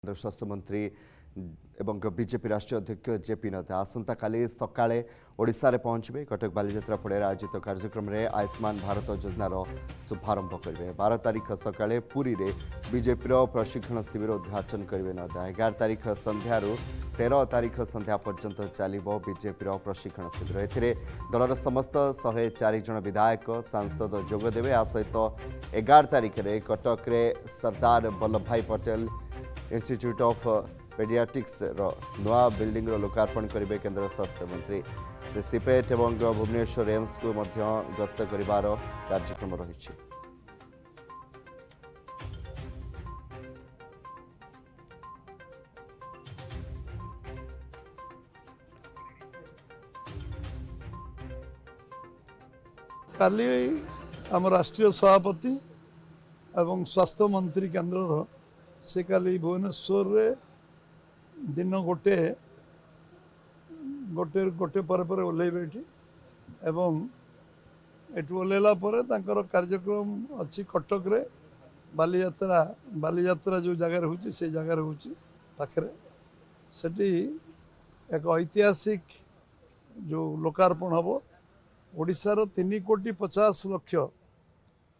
स्वास्थ्य मंत्री एवं बीजेपी राष्ट्रीय अध्यक्ष जेपी नड्डा आसंता काली सकाळे ओडिशा रे पहुंचबे। कटक बालीजात्रा पड़े आयोजित कार्यक्रम में आयुष्मान भारत योजनार शुभारंभ करेंगे। 12 तारीख सकाळे पुरी रे बीजेपी प्रशिक्षण शिविर उद्घाटन करेंगे नड्डा। 11 तारीख संध्यार 13 तारीख संध्या पर्यंत चलो बीजेपी प्रशिक्षण शिविर। एथिरे दलर समस्त 104 जन विधायक सांसद जोगदेवे। आ सहित 11 तारीख रे कटक रे सरदार वल्लभ भाई पटेल इंस्टीट्यूट ऑफ पेडियाट्रिक्स नुआ बिल्डिंग लोकार्पण करेंगे केंद्र स्वास्थ्य मंत्री। से सिपेट एवं भुवनेश्वर एम्स को गस्त करिवार कार्यक्रम रही। काली आम राष्ट्रीय सभापति एवं स्वास्थ्य मंत्री केंद्र से काली भुवनेश्वर रे दिन गोटे गोटे गोटे पर ओल्लैबे एवं एटू ओल्लैला तांकर कार्यक्रम अच्छी कटक रे बालीजात्रा जो जगार होची से जगार होची पाखरे सेठी एक ऐतिहासिक जो लोकार्पण हम ओडिशार 3,50,00,000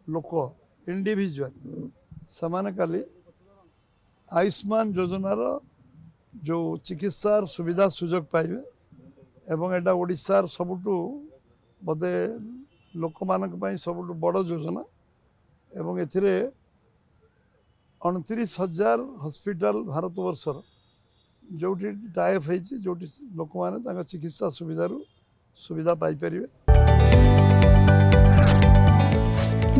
लोक इंडिविजुअल समान काली आयुष्मान योजनार जो चिकित्सार सुविधा सुजोग पाइबे एवं एटा ओडिशार सबुठु बोधे लोक मानक पई सबुठु बड़ योजना एवं एथिरे 29,000 हॉस्पिटल भारत वर्षर जोटी टाइप होइछि जोटी लोक माने तांका चिकित्सा सुविधा पाई परिबे।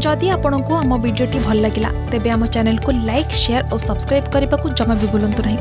जदि आपंक आम भिडी भल लगा तेब आम चैनल को लाइक शेयर और सब्सक्राइब करने को जमा भी भूलु नहीं।